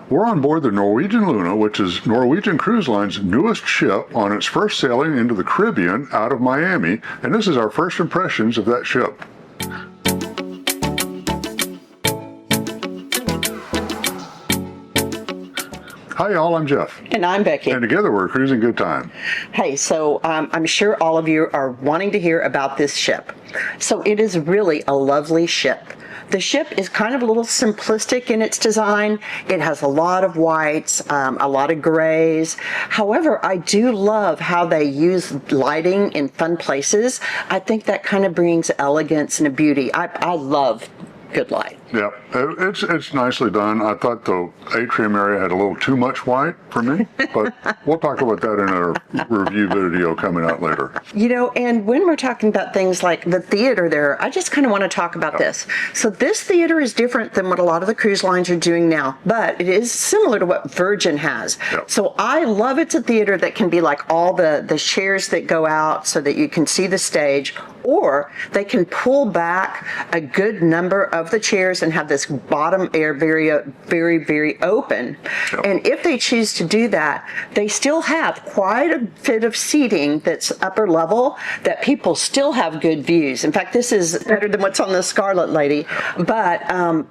We're on board the Norwegian Luna, which is Norwegian Cruise Line's newest ship on its first sailing into the Caribbean out of Miami, and this is our first impressions of that ship. Hi y'all, I'm Jeff. And I'm Becky. And together we're cruising good time. Hey, so I'm sure all of you are wanting to hear about this ship. So it is really a lovely ship. The ship is kind of a little simplistic in its design. It has a lot of whites, a lot of grays. However, I do love how they use lighting in fun places. I think that kind of brings elegance and a beauty. I love good light. Yeah, it's nicely done. I thought the atrium area had a little too much white for me, but we'll talk about that in a review video coming out later. You know, and when we're talking about things like the theater there, I just kind of want to talk about this. So this theater is different than what a lot of the cruise lines are doing now, but it is similar to what Virgin has. So I love it's a theater that can be like all the chairs that go out so that you can see the stage, or they can pull back a good number of the chairs and have this bottom area very open. And if they choose to do that, they still have quite a bit of seating that's upper level that people still have good views. In fact, this is better than what's on the Scarlet Lady, but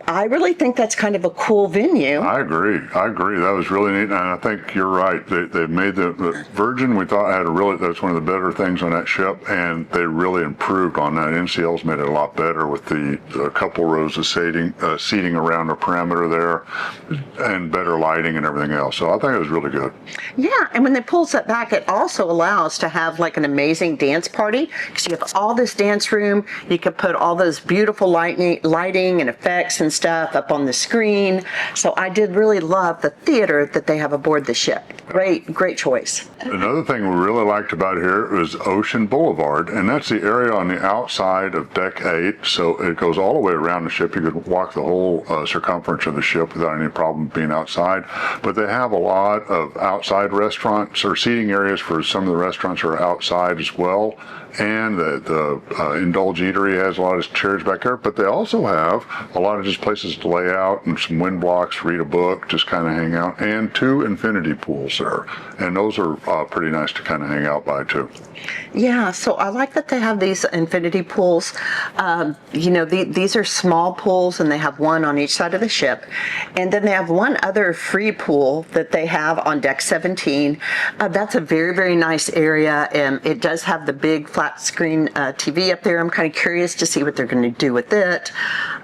I really think that's kind of a cool venue. I agree. That was really neat, and I think you're right. They made the Virgin, we thought that's one of the better things on that ship, and they really improved on that. NCL's made it a lot better with a couple rows of seating around the perimeter there, and better lighting and everything else. So I think it was really good. Yeah, and when they pulls that back, it also allows to have like an amazing dance party, because you have all this dance room. You can put all those beautiful lighting and effects and stuff up on the screen. So I did really love the theater that they have aboard the ship. Great choice. Another thing we really liked about here was Ocean Boulevard, and that's the area on the outside of Deck 8. So it goes all the way around the ship. You could walk the whole circumference of the ship without any problem being outside. But they have a lot of outside restaurants, or seating areas for some of the restaurants are outside as well. And the Indulge Eatery has a lot of chairs back there, but they also have a lot of just places to lay out and some wind blocks, read a book, just kind of hang out, and 2 infinity pools there. And those are pretty nice to kind of hang out by too. Yeah, so I like that they have these infinity pools. You know, these are small pools, and they have one on each side of the ship. And then they have one other free pool that they have on Deck 17. That's a very nice area, and it does have the big flat screen TV up there. I'm kind of curious to see what they're going to do with it.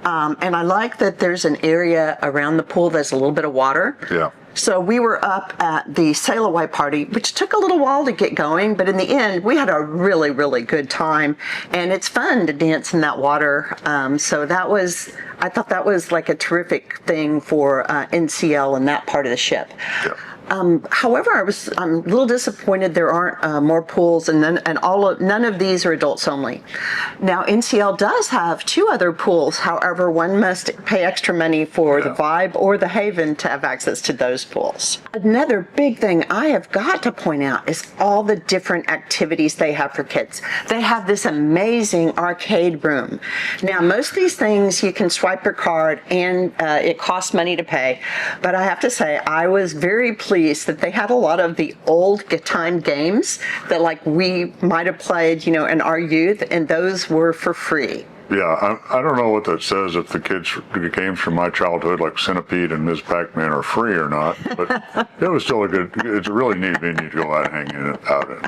And I like that there's an area around the pool that's a little bit of water. Yeah. So we were up at the sail-away party, which took a little while to get going, but in the end, we had a really good time, and it's fun to dance in that water. So I thought that was like a terrific thing for NCL and that part of the ship. Yeah. However, I'm a little disappointed there aren't more pools, and none of these are adults only. Now, NCL does have 2 other pools. However, one must pay extra money for the Vibe or the Haven to have access to those pools. Another big thing I have got to point out is all the different activities they have for kids. They have this amazing arcade room. Now, most of these things you can swipe your card, and it costs money to pay. But I have to say, I was very pleased that they had a lot of the old time games that like we might have played, you know, in our youth, and those were for free. Yeah, I don't know what that says if the games from my childhood like Centipede and Ms. Pac-Man are free or not, but it was still it's a really neat venue to go out and hang out in.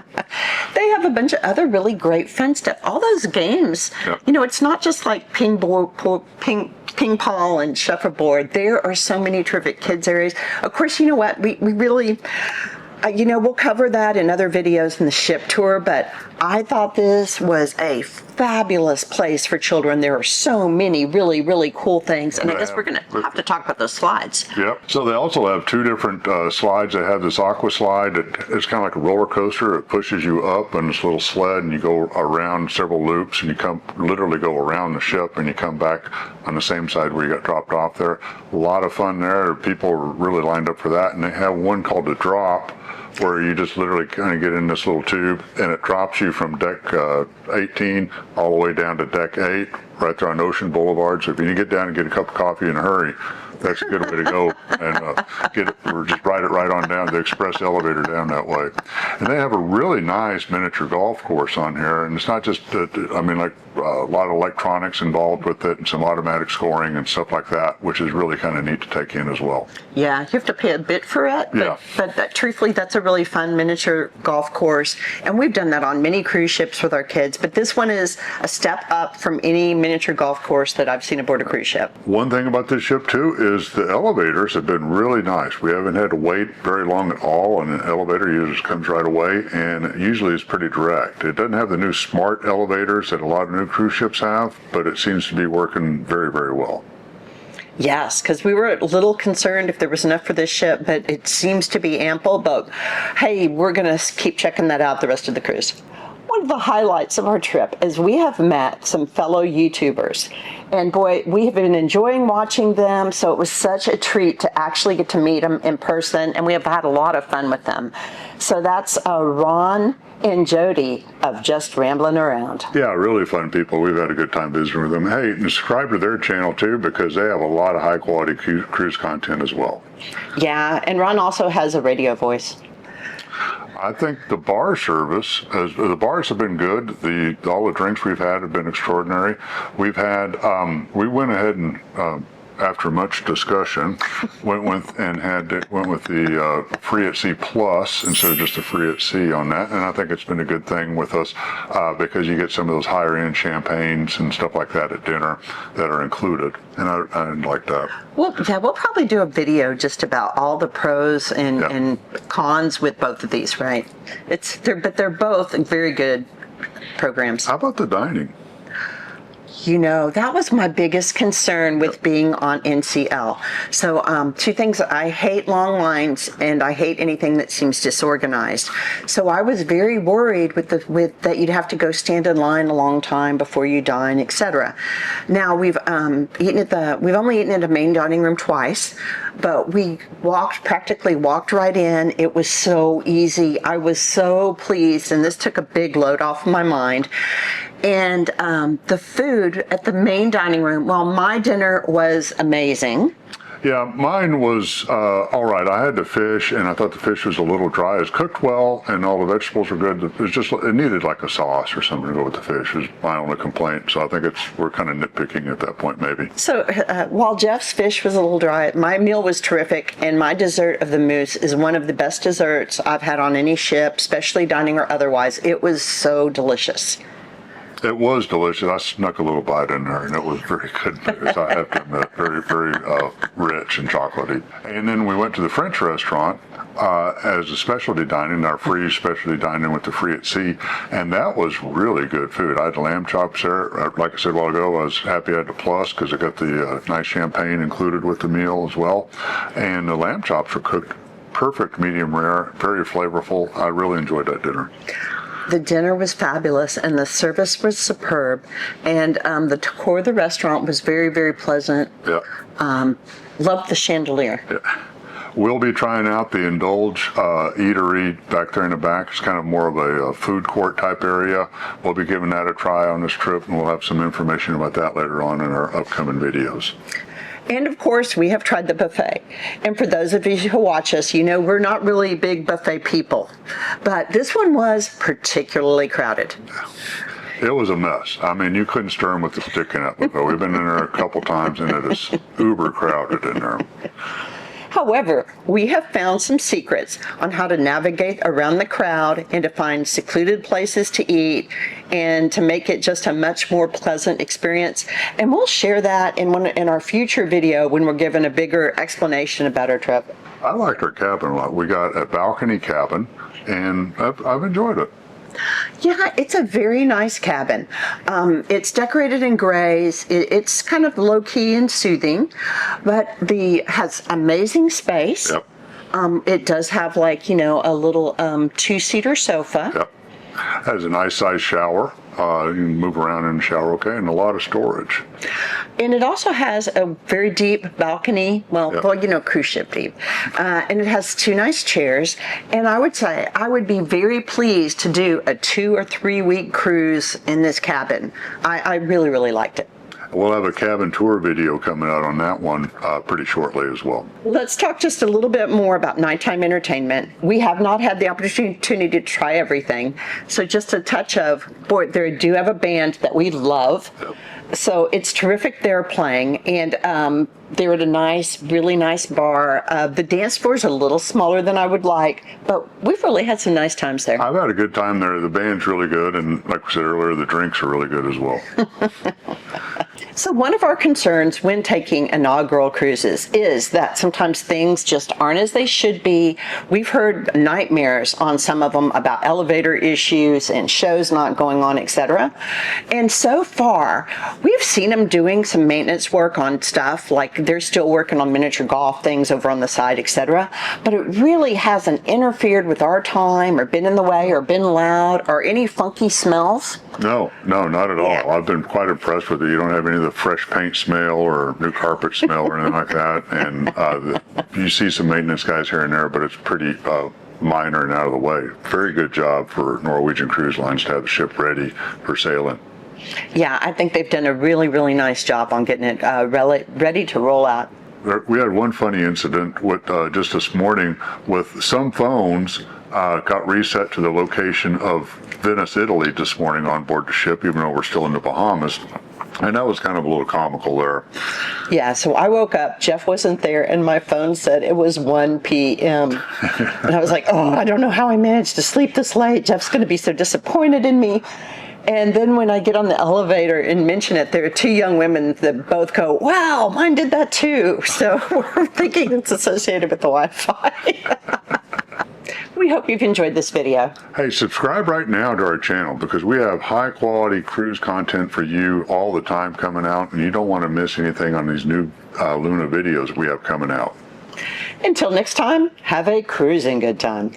They have a bunch of other really great fun stuff. All those games, you know, it's not just like ping pong and shuffleboard. There are so many terrific kids areas. Of course, you know what, we really, you know, we'll cover that in other videos in the ship tour, but I thought this was a fabulous place for children. There are so many really cool things, and I guess we're going to have to talk about those slides. Yep. So they also have 2 different slides. They have this aqua slide. It's kind of like a roller coaster. It pushes you up in this little sled, and you go around several loops, and you literally go around the ship, and you come back on the same side where you got dropped off there. A lot of fun there. People are really lined up for that, and they have one called the Drop, where you just literally kind of get in this little tube, and it drops you from deck 18 all the way down to deck 8 right there on Ocean Boulevard. So if you get down and get a cup of coffee in a hurry, that's a good way to go and get it, or just ride it right on down the express elevator down that way. And they have a really nice miniature golf course on here, and it's not just, I mean, like a lot of electronics involved with it and some automatic scoring and stuff like that, which is really kind of neat to take in as well. Yeah, you have to pay a bit for it, but truthfully, that's a really fun miniature golf course, and we've done that on many cruise ships with our kids, but this one is a step up from any miniature golf course that I've seen aboard a cruise ship. One thing about this ship too is the elevators have been really nice. We haven't had to wait very long at all, and the elevator usually comes right away, and usually it's pretty direct. It doesn't have the new smart elevators that a lot of new cruise ships have, but it seems to be working very, very well. Yes, because we were a little concerned if there was enough for this ship, but it seems to be ample. But hey, we're going to keep checking that out the rest of the cruise. One of the highlights of our trip is we have met some fellow YouTubers. And boy, we have been enjoying watching them, so it was such a treat to actually get to meet them in person, and we have had a lot of fun with them. So that's Ron and Jodi of Just Rambling Around. Yeah, really fun people. We've had a good time visiting with them. Hey, and subscribe to their channel too, because they have a lot of high quality cruise content as well. Yeah, and Ron also has a radio voice. I think the bar service, the bars have been good. All the drinks we've had have been extraordinary. We've had, we went ahead and, after much discussion, went with the free at sea plus instead of just the free at sea on that, and I think it's been a good thing with us because you get some of those higher end champagnes and stuff like that at dinner that are included, and I like that. Well, yeah, we'll probably do a video just about all the pros and cons with both of these, right? But they're both very good programs. How about the dining? You know, that was my biggest concern with being on NCL. So two things: I hate long lines, and I hate anything that seems disorganized. So I was very worried with that you'd have to go stand in line a long time before you dine, etc. Now we've only eaten at the main dining room twice, but we practically walked right in. It was so easy. I was so pleased, and this took a big load off my mind. And the food at the main dining room, well, my dinner was amazing. Yeah, mine was all right. I had the fish, and I thought the fish was a little dry. It was cooked well, and all the vegetables were good. It needed like a sauce or something to go with the fish. Is my only complaint. So I think we're kind of nitpicking at that point, maybe. So while Jeff's fish was a little dry, my meal was terrific, and my dessert of the mousse is one of the best desserts I've had on any ship, especially dining or otherwise. It was so delicious. It was delicious. I snuck a little bite in there, and it was very good news. I have to admit, very, very rich and chocolatey. And then we went to the French restaurant as a specialty dining, our free specialty dining with the free at sea, and that was really good food. I had lamb chops there. Like I said a while ago, I was happy I had the plus because I got the nice champagne included with the meal as well. And the lamb chops were cooked perfect, medium rare, very flavorful. I really enjoyed that dinner. The dinner was fabulous, and the service was superb, and the decor of the restaurant was very, very pleasant. Yeah. Loved the chandelier. Yeah. We'll be trying out the Indulge eatery back there in the back. It's kind of more of a food court type area. We'll be giving that a try on this trip, and we'll have some information about that later on in our upcoming videos. And of course, we have tried the buffet. And for those of you who watch us, you know we're not really big buffet people. But this one was particularly crowded. It was a mess. I mean, you couldn't stir them with a stick in that buffet. We've been in there a couple times, and it is uber crowded in there. However, we have found some secrets on how to navigate around the crowd and to find secluded places to eat and to make it just a much more pleasant experience. And we'll share that in our future video when we're given a bigger explanation about our trip. I liked our cabin a lot. We got a balcony cabin, and I've enjoyed it. Yeah, it's a very nice cabin. It's decorated in grays. It's kind of low-key and soothing, but has amazing space. Yep. It does have a little two-seater sofa. Yep. Has a nice size shower. You can move around in the shower okay, and a lot of storage. And it also has a very deep balcony, cruise ship deep. And it has two nice chairs. And I would say I would be very pleased to do a 2 or 3 week cruise in this cabin. I really, really liked it. We'll have a cabin tour video coming out on that one pretty shortly as well. Let's talk just a little bit more about nighttime entertainment. We have not had the opportunity to try everything. So just a touch of, boy, they do have a band that we love. So it's terrific they're playing. And they're at a nice, really nice bar. The dance floor is a little smaller than I would like, but we've really had some nice times there. I've had a good time there. The band's really good. And like we said earlier, the drinks are really good as well. So one of our concerns when taking inaugural cruises is that sometimes things just aren't as they should be. We've heard nightmares on some of them about elevator issues and shows not going on, etc. And so far, we've seen them doing some maintenance work on stuff, like they're still working on miniature golf things over on the side, etc. But it really hasn't interfered with our time or been in the way or been loud or any funky smells. No, not at all. Yeah. I've been quite impressed with it. You don't have any of the fresh paint smell or new carpet smell or anything like that. And you see some maintenance guys here and there, but it's pretty minor and out of the way. Very good job for Norwegian Cruise Lines to have the ship ready for sailing. Yeah, I think they've done a really, really nice job on getting it ready to roll out. We had one funny incident with just this morning with some phones got reset to the location of Venice, Italy this morning on board the ship, even though we're still in the Bahamas. And that was kind of a little comical there. Yeah, so I woke up, Jeff wasn't there, and my phone said it was 1 p.m. And I was like, oh, I don't know how I managed to sleep this late. Jeff's going to be so disappointed in me. And then when I get on the elevator and mention it, there are two young women that both go, wow, mine did that too. So we're thinking it's associated with the Wi-Fi. We hope you've enjoyed this video. Hey, subscribe right now to our channel because we have high quality cruise content for you all the time coming out, and you don't want to miss anything on these new Luna videos we have coming out. Until next time, have a cruising good time.